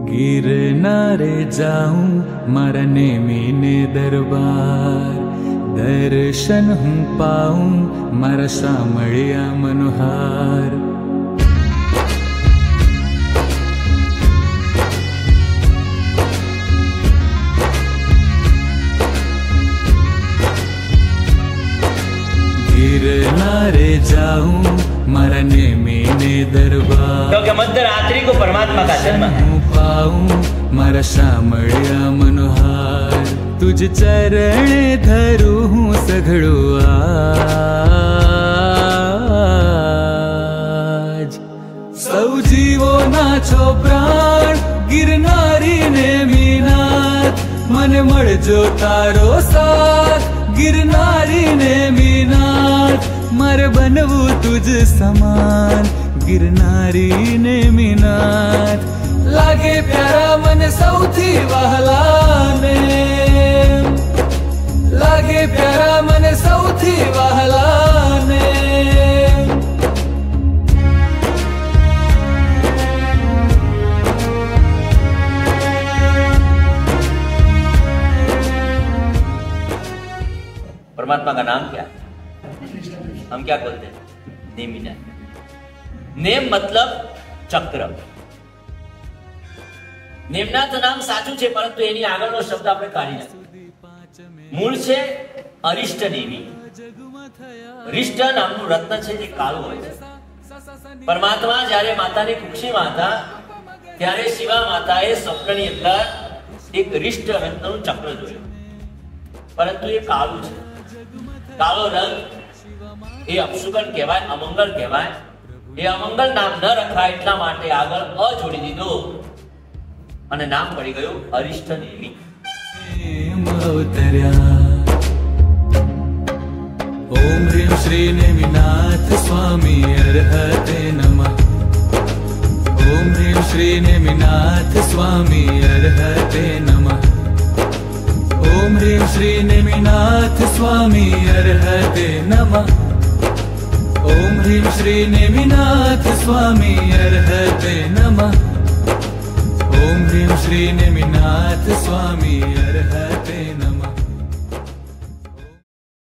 गिरनारे जाऊं मारा नेमीने दरबार, दर्शन हूँ पाऊं मारा शामळिया मनोहार। गिरनारे जाऊं मारा नेमीने दरबार, क्योंकि मध्य रात्रि को परमात्मा का जन्म है। पाऊं मारा शामळिया मनोहार, तुझ चरण धरू हूँ सघळो आज। सौ जीवो नाछो प्राण गिरनारी नेमीनाथ, मन मळजो तारो साथ गिरनारी नेमीनाथ। मर बनवू तुझ समान गिरनारी नेमीनाथ, लागे प्यारा मन सौथी वहला ने, लागे प्यारा मन सौथी वहला ने। परमात्मा का नाम क्या है? हम क्या बोलते हैं? नेमिनाथ। नेम मतलब चक्र। नेमनाथ नाम साचું છે, પરંતુ એની આગળનો શબ્દ આપણે કાઢી નાખ્યો। મૂળ છે અરિષ્ટ નેમી। અરિષ્ટ નામનું રત્ન છે જે કાળું હોય છે। પરમાત્મા જ્યારે માતાની કુક્ષીમાં હતા ત્યારે શિવા માતાએ સ્વપ્નની અંદર એક અરિષ્ટ રત્નનું ચક્ર જોયું, પરંતુ એ કાળું છે। કાળો રંગ એ અપશુકન કહેવાય, અમંગળ કહેવાય। એ અમંગળ નામ ન રખાય એટલા માટે આગળ અ જોડી દીધો અને નામ પડી ગયું અરિષ્ટ નેમી। ओम ह्रीं श्री नेमिनाथ स्वामी अर्हते नमः। ओम ह्रीं श्री नेमिनाथ स्वामी अर्हते नमः। ओम ह्रीं श्री नेमिनाथ स्वामी अर्हते नमः। ओम ह्रीं श्री नेमिनाथ स्वामी अर्हते नमः। ओम ह्रीं श्री नेमिनाथ स्वामी अर्हते